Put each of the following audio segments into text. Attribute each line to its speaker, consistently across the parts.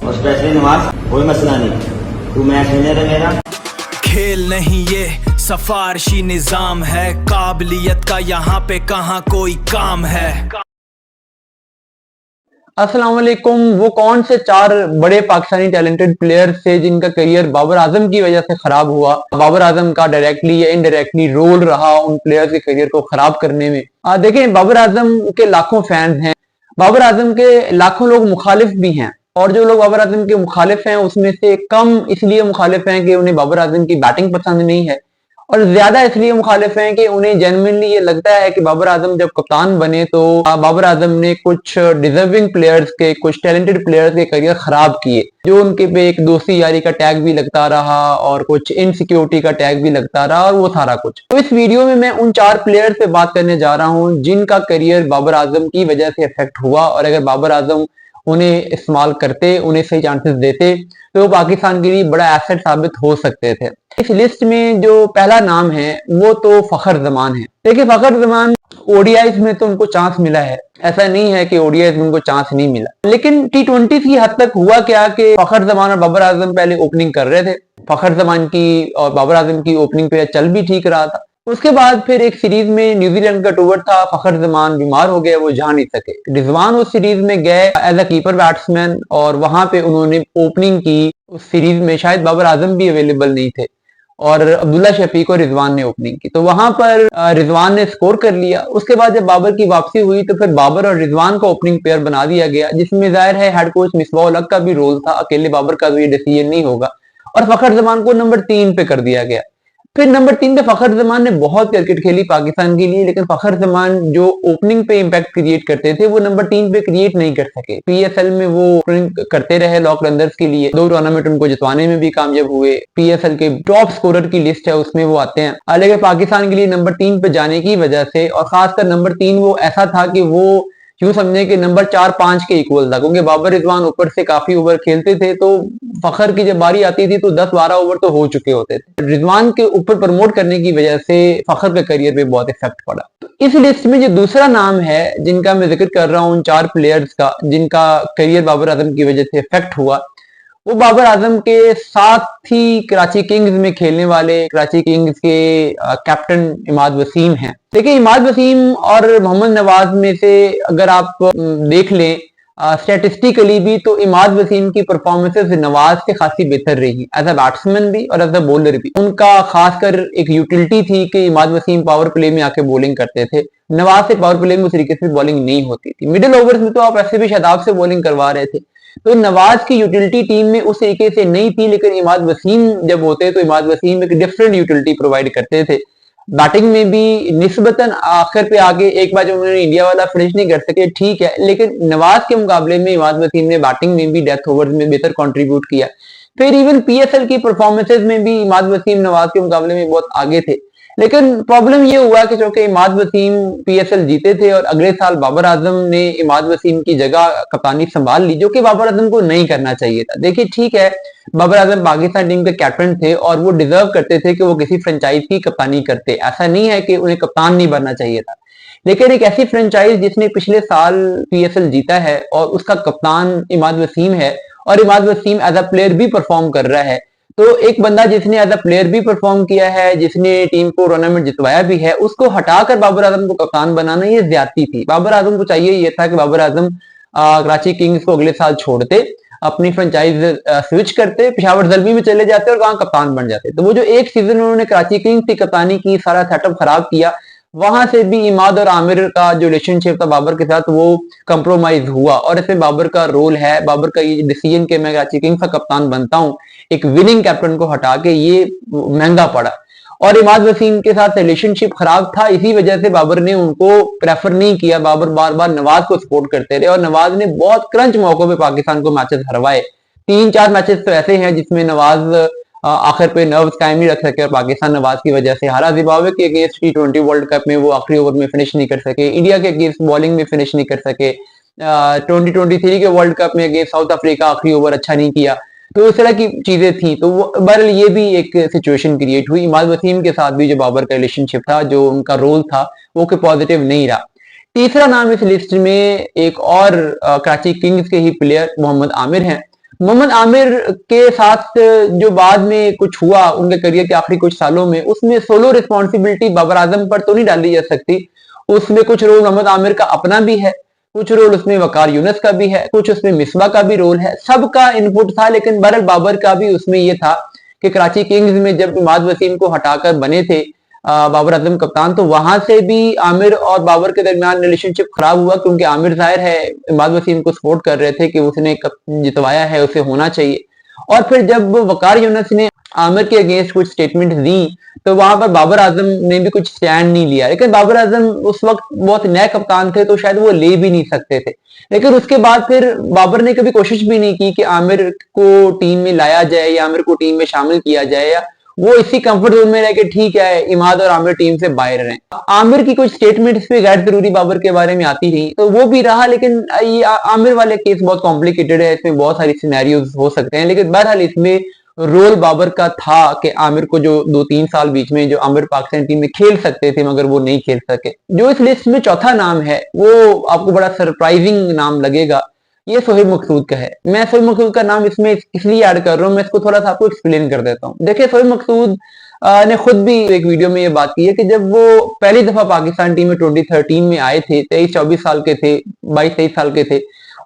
Speaker 1: और स्पेशली नमाज, कोई मसला नहीं, तू मैच विनर है मेरा।
Speaker 2: खेल नहीं ये सफारशी निजाम है, काबिलियत का यहाँ पे कहाँ कोई काम है।
Speaker 3: अस्सलाम वालेकुम। वो कौन से 4 बड़े पाकिस्तानी टैलेंटेड प्लेयर्स थे जिनका करियर बाबर आजम की वजह से खराब हुआ? बाबर आजम का डायरेक्टली या इनडायरेक्टली रोल रहा उन प्लेयर्स के करियर को खराब करने में। देखें, बाबर आजम के लाखों फैंस हैं, बाबर आजम के लाखों लोग मुखालिफ भी हैं, और जो लोग बाबर आजम के मुखालिफ हैं उसमें से कम इसलिए मुखालिफ हैं कि उन्हें बाबर आजम की बैटिंग पसंद नहीं है, और ज्यादा इसलिए मुखालिफ हैं कि उन्हें जेन्युइनली ये लगता है कि बाबर आजम जब कप्तान बने तो बाबर आजम ने कुछ डिजर्विंग प्लेयर्स के, कुछ टैलेंटेड प्लेयर्स के करियर खराब किए, जो उनके पे एक दोस्ती यारी का टैग भी लगता रहा और कुछ इनसिक्योरिटी का टैग भी लगता रहा, और वो सारा कुछ। तो इस वीडियो में मैं उन 4 प्लेयर्स पे बात करने जा रहा हूँ जिनका करियर बाबर आजम की वजह से इफेक्ट हुआ, और अगर बाबर आजम उन्हें इस्तेमाल करते, उन्हें सही चांसेस देते तो वो पाकिस्तान के लिए बड़ा एसेट साबित हो सकते थे। इस लिस्ट में जो पहला नाम है वो तो फखर जमान है। देखिए, फखर जमान ओडीआईज में तो उनको चांस मिला है, ऐसा नहीं है कि ओडीआईज में उनको चांस नहीं मिला, लेकिन टी20 की हद तक हुआ क्या कि फखर जमान और बाबर आजम पहले ओपनिंग कर रहे थे, फखर जमान की और बाबर आजम की ओपनिंग पे चल भी ठीक रहा था। उसके बाद फिर एक सीरीज में न्यूजीलैंड का टूर था, फखर जमान बीमार हो गया, वो जा नहीं सके। रिजवान उस सीरीज में गए एज अ कीपर बैट्समैन, और वहां पे उन्होंने ओपनिंग की। उस सीरीज में शायद बाबर आजम भी अवेलेबल नहीं थे और अब्दुल्ला शफीक और रिजवान ने ओपनिंग की, तो वहां पर रिजवान ने स्कोर कर लिया। उसके बाद जब बाबर की वापसी हुई तो फिर बाबर और रिजवान का ओपनिंग पेयर बना दिया गया, जिसमें जाहिर है हेड कोच मिसबाह उल हक का भी रोल था, अकेले बाबर का तो ये डिसीजन नहीं होगा, और फखर जमान को नंबर 3 पे कर दिया गया। फिर नंबर 3 पे फखर जमान ने बहुत क्रिकेट खेली पाकिस्तान के लिए, लेकिन फखर जमान जो ओपनिंग पे इंपैक्ट क्रिएट करते थे वो नंबर 3 पे क्रिएट नहीं कर सके। पीएसएल में वो करते रहे लॉक रनर्स के लिए, 2 टूर्नामेंट उनको जितवाने में भी कामयाब हुए, पीएसएल के टॉप स्कोरर की लिस्ट है उसमें वो आते हैं, लेकिन पाकिस्तान के लिए नंबर 3 पे जाने की वजह से, और खासकर नंबर 3 वो ऐसा था कि वो यूं समझे कि नंबर 4-5 के इक्वल था, क्योंकि बाबर रिजवान ऊपर से काफी ओवर खेलते थे, तो फखर की जब बारी आती थी तो 10-12 ओवर तो हो चुके होते थे। रिजवान के ऊपर प्रमोट करने की वजह से फखर के करियर पे बहुत इफेक्ट पड़ा। तो इस लिस्ट में जो दूसरा नाम है जिनका मैं जिक्र कर रहा हूँ, उन 4 प्लेयर्स का जिनका करियर बाबर आजम की वजह से इफेक्ट हुआ, वो बाबर आजम के साथ ही कराची किंग्स में खेलने वाले कराची किंग्स के कैप्टन इमाद वसीम हैं। देखिए, इमाद वसीम और मोहम्मद नवाज में से अगर आप देख लें स्टैटिस्टिकली भी, तो इमाद वसीम की परफॉर्मेंसेस नवाज से खासी बेहतर रही, एज अ बैट्समैन भी और एज अ बॉलर भी। उनका खासकर एक यूटिलिटी थी कि इमाद वसीम पावर प्ले में आके बॉलिंग करते थे, नवाज से पावर प्ले में उस तरीके से बॉलिंग नहीं होती थी। मिडिल ओवर्स में तो आप ऐसे भी शादाब से बॉलिंग करवा रहे थे, तो नवाज की यूटिलिटी टीम में उस तरीके से नहीं थी, लेकिन इमाद वसीम जब होते तो इमाद वसीम एक डिफरेंट यूटिलिटी प्रोवाइड करते थे। बैटिंग में भी निस्बतन आखिर पे आगे, एक बार जब उन्होंने इंडिया वाला फिनिश नहीं कर सके ठीक है, लेकिन नवाज के मुकाबले में इमाद वसीम ने बैटिंग में भी, डेथ ओवर्स में बेहतर कंट्रीब्यूट किया। फिर इवन पीएसएल की परफॉर्मेंसेज में भी इमाद वसीम नवाज के मुकाबले में बहुत आगे थे, लेकिन प्रॉब्लम ये हुआ कि चूंकि इमाद वसीम पीएसएल जीते थे और अगले साल बाबर आजम ने इमाद वसीम की जगह कप्तानी संभाल ली, जो कि बाबर आजम को नहीं करना चाहिए था। देखिए, ठीक है, बाबर आजम पाकिस्तान टीम के कैप्टन थे और वो डिजर्व करते थे कि वो किसी फ्रेंचाइज की कप्तानी करते, ऐसा नहीं है कि उन्हें कप्तान नहीं बनना चाहिए था, लेकिन एक ऐसी फ्रेंचाइज जिसने पिछले साल पीएसएल जीता है और उसका कप्तान इमाद वसीम है, और Imad Wasim as a player भी परफॉर्म कर रहा है, तो एक बंदा जिसने एज अ प्लेयर भी परफॉर्म किया है, जिसने टीम को टूर्नामेंट जितवाया भी है, उसको हटाकर बाबर आजम को कप्तान बनाना ये ज्यादती थी। बाबर आजम को चाहिए ये था कि बाबर आजम कराची किंग्स को अगले साल छोड़ते, अपनी फ्रेंचाइज स्विच करते, पेशावर जल्बी में चले जाते और वहां कप्तान बन जाते। तो वो जो एक सीजन उन्होंने कराची किंग्स की कप्तानी की, सारा सेटअप खराब किया, वहां से भी इमाद और आमिर का जो रिलेशनशिप था बाबर के साथ वो कंप्रोमाइज हुआ, और इसमें बाबर का रोल है। बाबर का ये डिसीजन कि मैं कराची किंग्स का कप्तान बनता हूं, एक विनिंग कैप्टन को हटा के, ये महंगा पड़ा, और इमाद वसीम के साथ रिलेशनशिप खराब था, इसी वजह से बाबर ने उनको प्रेफर नहीं किया। बाबर बार बार नवाज को सपोर्ट करते रहे, और नवाज ने बहुत क्रंच मौकों पे पाकिस्तान को मैचेस हरवाए। 3-4 मैचेस तो ऐसे हैं जिसमें नवाज आखिर पे नर्व्स कायम नहीं रख सके, और पाकिस्तान नवाज की वजह से हारा। जिम्बाब्वे के अगेंस्ट टी20 वर्ल्ड कप में वो आखिरी ओवर में फिनिश नहीं कर सके, इंडिया के अगेंस्ट बॉलिंग में फिनिश नहीं कर सके, 2023 के वर्ल्ड कप में अगेंस्ट साउथ अफ्रीका आखिरी ओवर अच्छा नहीं किया, तो इस तरह की चीजें थी। तो बहरहाल ये भी एक सिचुएशन क्रिएट हुई। इमाद वसीम के साथ भी जो बाबर का रिलेशनशिप था, जो उनका रोल था, वो कोई पॉजिटिव नहीं रहा। तीसरा नाम इस लिस्ट में एक और कराची किंग्स के ही प्लेयर मोहम्मद आमिर हैं। मोहम्मद आमिर के साथ जो बाद में कुछ हुआ उनके करियर के आखिरी कुछ सालों में, उसमें सोलो रिस्पॉन्सिबिलिटी बाबर आजम पर तो नहीं डाली जा सकती। उसमें कुछ रोल मोहम्मद आमिर का अपना भी है, कुछ रोल उसमें वकार यूनुस का भी है, कुछ उसमें मिसबा का भी रोल है, सबका इनपुट था। लेकिन बहरहाल बाबर का भी उसमें यह था कि कराची किंग्स में जब इमाद वसीम को हटाकर बने थे बाबर आजम कप्तान, तो वहां से भी आमिर और बाबर के दरमियान रिलेशनशिप खराब हुआ, क्योंकि आमिर जाहिर है इमाद वसीम को सपोर्ट कर रहे थे कि उसने जितवाया है उसे होना चाहिए। और फिर जब वकार यूनुस ने आमिर के अगेंस्ट कुछ स्टेटमेंट दी तो वहां पर बाबर आजम ने भी कुछ स्टैंड नहीं लिया। लेकिन बाबर आजम उस वक्त बहुत नए कप्तान थे तो शायद वो ले भी नहीं सकते थे। लेकिन उसके बाद फिर बाबर ने कभी कोशिश भी नहीं की कि आमिर को टीम में लाया जाए या आमिर को टीम में शामिल किया जाए, या वो इसी कंफर्ट जोन में रह के ठीक है इमाद और आमिर टीम से बाहर रहे। आमिर की कुछ स्टेटमेंट पे गैर जरूरी बाबर के बारे में आती रही तो वो भी रहा। लेकिन ये आमिर वाले केस बहुत कॉम्प्लिकेटेड है, इसमें बहुत सारी सिनेरियोज हो सकते हैं। लेकिन बहरहाल इसमें रोल बाबर का था कि आमिर को जो 2-3 साल बीच में जो आमिर पाकिस्तान टीम में खेल सकते थे मगर वो नहीं खेल सके। जो इस लिस्ट में चौथा नाम है वो आपको बड़ा सरप्राइजिंग नाम लगेगा, ये सोहेब मकसूद का है। मैं सोहेब मकसूद का नाम इसमें इसलिए ऐड कर रहा हूँ, मैं इसको थोड़ा सा आपको एक्सप्लेन कर देता हूँ। देखिए सोहेब मकसूद ने खुद भी एक वीडियो में ये बात की है कि जब वो पहली दफा पाकिस्तान टीम में 2013 में आए थे, 23-24 साल के थे, 22-23 साल के थे,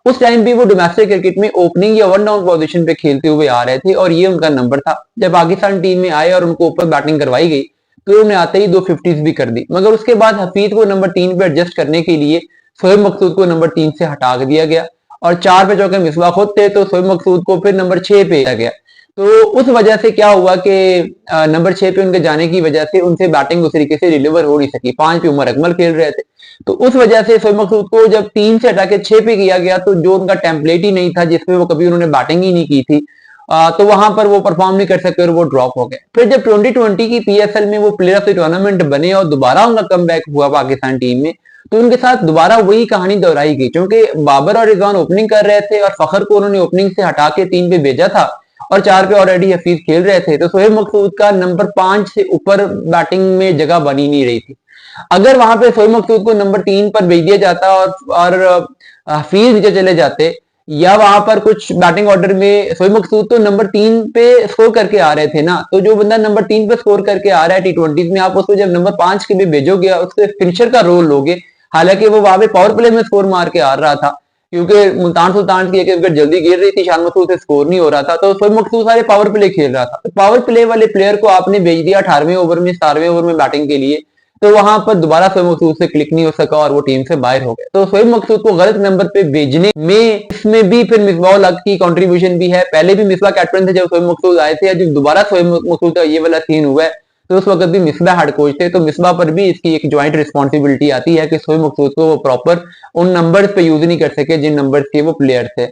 Speaker 3: उस टाइम भी वो डोमेस्टिक क्रिकेट में ओपनिंग या वन डाउन पोजीशन पे खेलते हुए आ रहे थे और ये उनका नंबर था। जब पाकिस्तान टीम में आए और उनको ऊपर बैटिंग करवाई गई तो उन्होंने आते ही 2 50s भी कर दी। मगर उसके बाद हफीज को नंबर 3 पे एडजस्ट करने के लिए सोहेब मकसूद को नंबर 3 से हटा दिया गया और 4 पे चौके मिसबा खुद थे तो सोहेब मकसूद को फिर नंबर 6 पे दिया गया। तो उस वजह से क्या हुआ कि नंबर 6 पे उनके जाने की वजह से उनसे बैटिंग उस तरीके से डिलीवर हो नहीं सकी। 5 पे उमर अकमल खेल रहे थे तो उस वजह से सोहेब मकसूद को जब 3 से हटा के 6 पे किया गया तो जो उनका टेम्पलेट ही नहीं था जिसमें वो कभी उन्होंने बैटिंग ही नहीं की थी, तो वहां पर वो परफॉर्म नहीं कर सके और वो ड्रॉप हो गए। फिर जब 2020 की PSL में वो प्लेयर ऑफ द टूर्नामेंट बने और दोबारा उनका कमबैक हुआ पाकिस्तान टीम में, तो उनके साथ दोबारा वही कहानी दोहराई गई। क्योंकि बाबर और रिजवान ओपनिंग कर रहे थे और फखर को उन्होंने ओपनिंग से हटा के 3 पे भेजा था और 4 पे ऑलरेडी हफीज खेल रहे थे, तो सोहेब मकसूद का नंबर 5 से ऊपर बैटिंग में जगह बनी नहीं रही थी। अगर वहां पे सोहेब मकसूद को नंबर 3 पर भेज दिया जाता और हफीज नीचे चले जाते, या वहां पर कुछ बैटिंग ऑर्डर में सोहेब मकसूद तो नंबर 3 पे स्कोर करके आ रहे थे ना, तो जो बंदा नंबर 3 पे स्कोर करके आ रहा है T20 में, आप उसको जब नंबर 5 के भी भेजोगे उसके फिनिशर का रोल लोगे। हालांकि वो वहां पे पावर प्ले में स्कोर मार के आ रहा था क्योंकि मुल्तान सुल्तान की एक विकेट जल्दी गिर रही थी, शान मकसूद से स्कोर नहीं हो रहा था, तो सोहेब मकसूद सारे पावर प्ले खेल रहा था। तो पावर प्ले वाले प्लेयर को आपने भेज दिया 18वें ओवर में 17वें ओवर में बैटिंग के लिए, तो वहां पर दोबारा सोहेब मकसूद से क्लिक नहीं हो सका और वो टीम से बाहर हो गए। तो सोहेब मकसूद को गलत नंबर पे भेजने में इसमें भी फिर मिसबाह उल हक की कंट्रीब्यूशन भी है। पहले भी मिसबाह कैप्टन थे जब सोहेब मकसूद आए थे, जब दोबारा सोहेब मकसूद का ये वाला सीन हुआ है तो उस वक्त भी मिसबाह हेड कोच थे, तो मिसबाह पर भी इसकी एक ज्वाइंट रिस्पॉन्सिबिलिटी आती है कि सोहेब मकसूद को वो प्रॉपर उन नंबर्स पे यूज नहीं कर सके जिन नंबर्स के वो प्लेयर थे।